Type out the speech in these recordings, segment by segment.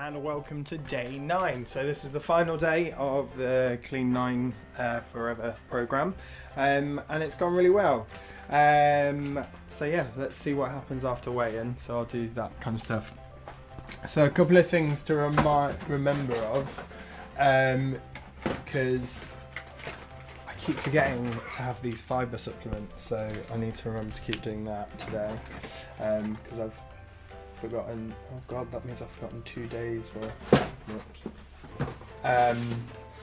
and welcome to day 9. So this is the final day of the Clean 9 Forever program, and it's gone really well. So yeah, let's see what happens after weigh-in. So I'll do that kind of stuff. So a couple of things to remember of, because I keep forgetting to have these fibre supplements, so I need to remember to keep doing that today, because I've forgotten. Oh god, that means I've forgotten 2 days worth.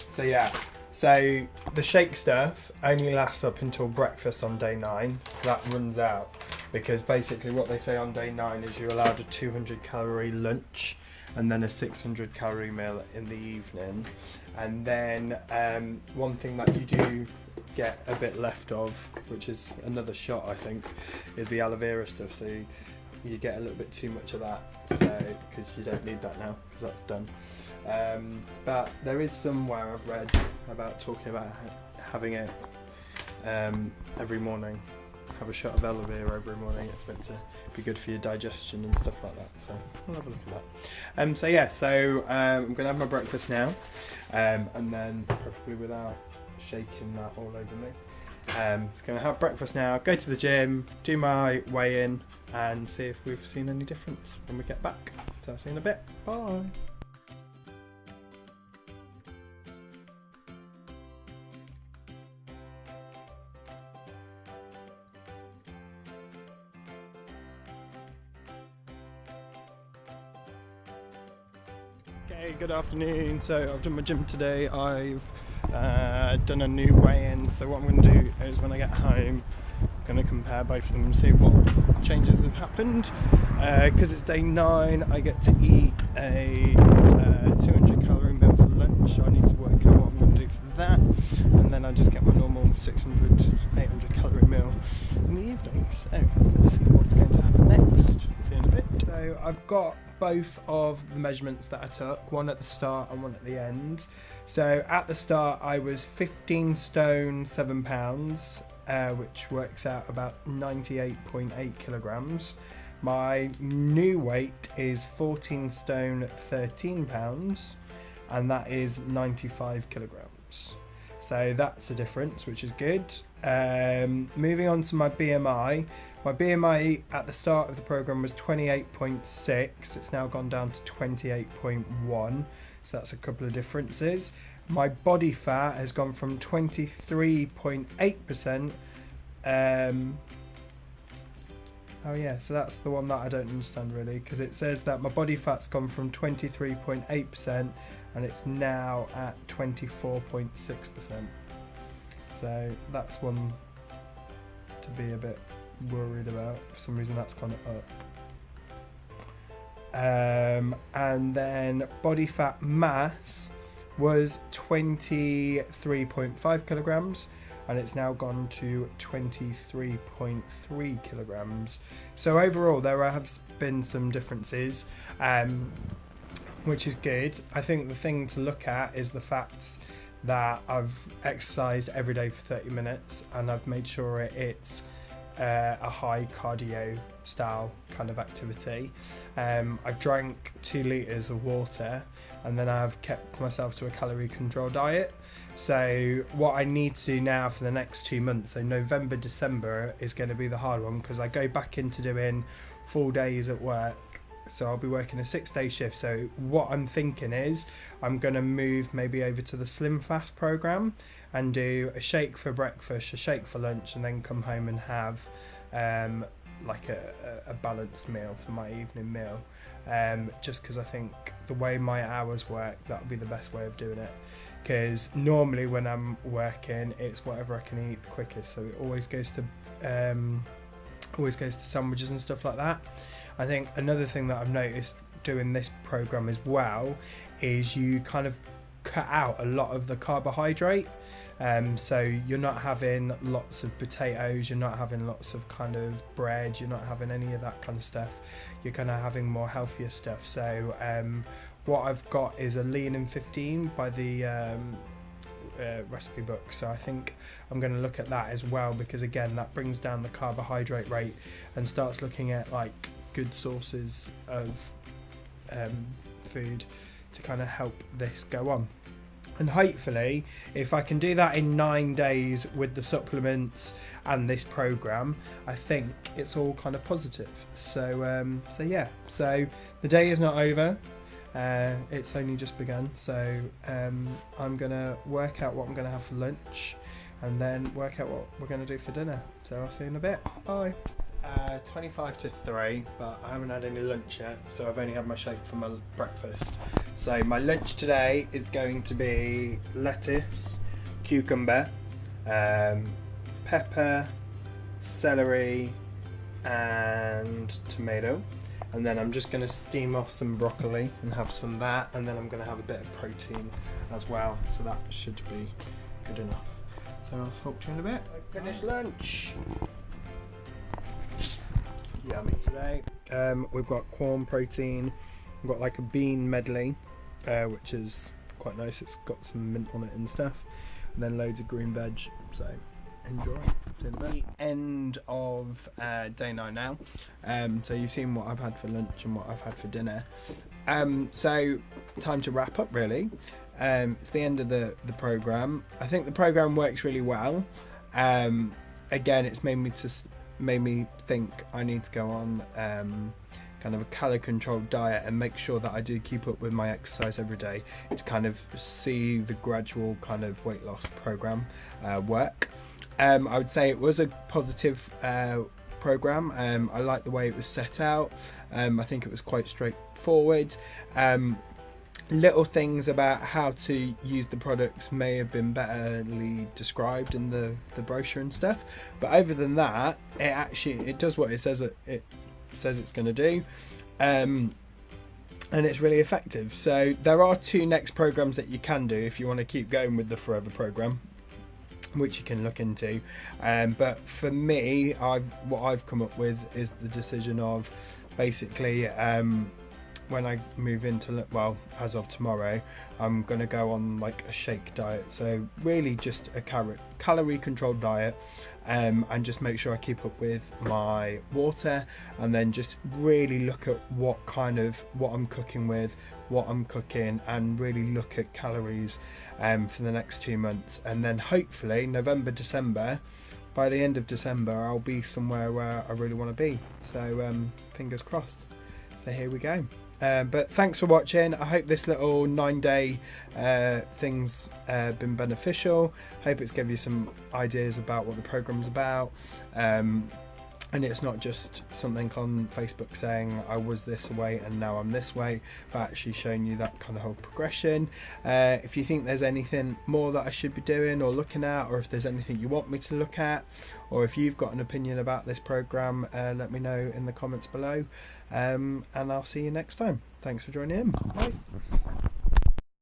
So yeah, so the shake stuff only lasts up until breakfast on day 9, so that runs out, because basically what they say on day 9 is you're allowed a 200 calorie lunch and then a 600 calorie meal in the evening. And then one thing that you do get a bit left of, which is another shot I think, is the aloe vera stuff. So you get a little bit too much of that, so because you don't need that now because that's done. But there is somewhere I've read about talking about having it every morning. Have a shot of aloe vera every morning. It's meant to be good for your digestion and stuff like that, so I'll have a look at that. So yeah, so I'm gonna have my breakfast now, and then preferably without shaking that all over me. Just gonna have breakfast now, go to the gym, do my weigh-in, and see if we've seen any difference when we get back. So I'll see you in a bit. Bye. Okay, good afternoon. So I've done my gym today. I've done a new weigh-in. So what I'm going to do is when I get home, I'm going to compare both of them and see what changes have happened. Because it's day 9, I get to eat a 200 calorie meal for lunch. So I need to work out what I'm going to do for that, and then I just get my normal 600, 800 calorie meal in the evening. So let's see what's going to happen next. See you in a bit. So I've got both of the measurements that I took, one at the start and one at the end. So at the start I was 15 stone 7 pounds, which works out about 98.8 kilograms. My new weight is 14 stone 13 pounds, and that is 95 kilograms. So that's a difference, which is good. Moving on to my BMI. My BMI at the start of the program was 28.6. It's now gone down to 28.1. So that's a couple of differences. My body fat has gone from 23.8%. Oh yeah, so that's the one that I don't understand really, because it says that my body fat's gone from 23.8% and it's now at 24.6%. So that's one to be a bit worried about. For some reason that's gone up. And then body fat mass was 23.5 kilograms and it's now gone to 23.3 kilograms. So overall there have been some differences, which is good. I think the thing to look at is the fact that I've exercised every day for 30 minutes and I've made sure it's a high cardio style kind of activity. I've drank 2 litres of water, and then I've kept myself to a calorie control diet. So what I need to do now for the next 2 months, so November, December is going to be the hard one, because I go back into doing full days at work. So I'll be working a 6-day shift. So what I'm thinking is I'm going to move maybe over to the Slim Fast program and do a shake for breakfast, a shake for lunch, and then come home and have like a balanced meal for my evening meal. Just because I think the way my hours work, that would be the best way of doing it. Because normally when I'm working, it's whatever I can eat the quickest. So it always goes to sandwiches and stuff like that. I think another thing that I've noticed doing this program as well is you kind of cut out a lot of the carbohydrate. So you're not having lots of potatoes, you're not having lots of kind of bread, you're not having any of that kind of stuff. You're kind of having more healthier stuff. So what I've got is a lean in 15 by the recipe book. So I think I'm going to look at that as well, because again that brings down the carbohydrate rate and starts looking at like good sources of food to kind of help this go on. And hopefully, if I can do that in 9 days with the supplements and this program, I think it's all kind of positive. So yeah. So the day is not over. It's only just begun. So I'm gonna work out what I'm gonna have for lunch, and then work out what we're gonna do for dinner. So I'll see you in a bit. Bye. 25 to 3, but I haven't had any lunch yet, so I've only had my shake for my breakfast. So my lunch today is going to be lettuce, cucumber, pepper, celery and tomato, and then I'm just going to steam off some broccoli and have some of that, and then I'm going to have a bit of protein as well, so that should be good enough. So I'll talk to you in a bit. I finished lunch. Yummy. Today we've got corn protein, we've got like a bean medley, which is quite nice, it's got some mint on it and stuff, and then loads of green veg, so enjoy. The end of day 9 now, so you've seen what I've had for lunch and what I've had for dinner, so time to wrap up really. It's the end of the programme. I think the programme works really well. Again, it's made me think I need to go on kind of a calorie controlled diet and make sure that I do keep up with my exercise every day to kind of see the gradual kind of weight loss program work. I would say it was a positive program. I like the way it was set out. I think it was quite straightforward. Little things about how to use the products may have been betterly described in the brochure and stuff, but other than that, it does what it says it's going to do, and it's really effective. So there are 2 next programs that you can do if you want to keep going with the Forever program, which you can look into, but for me, what I've come up with is the decision of basically when I move into, well, as of tomorrow, I'm going to go on like a shake diet, so really just a calorie controlled diet, and just make sure I keep up with my water, and then just really look at what I'm cooking with, what I'm cooking, and really look at calories for the next 2 months, and then hopefully November, December, by the end of December I'll be somewhere where I really want to be, so fingers crossed. So here we go. But thanks for watching. I hope this little 9-day thing's been beneficial. Hope it's given you some ideas about what the program's about, and it's not just something on Facebook saying I was this way and now I'm this way, but actually showing you that kind of whole progression. If you think there's anything more that I should be doing or looking at, or if there's anything you want me to look at, or if you've got an opinion about this program, let me know in the comments below. And I'll see you next time. Thanks for joining in. Bye.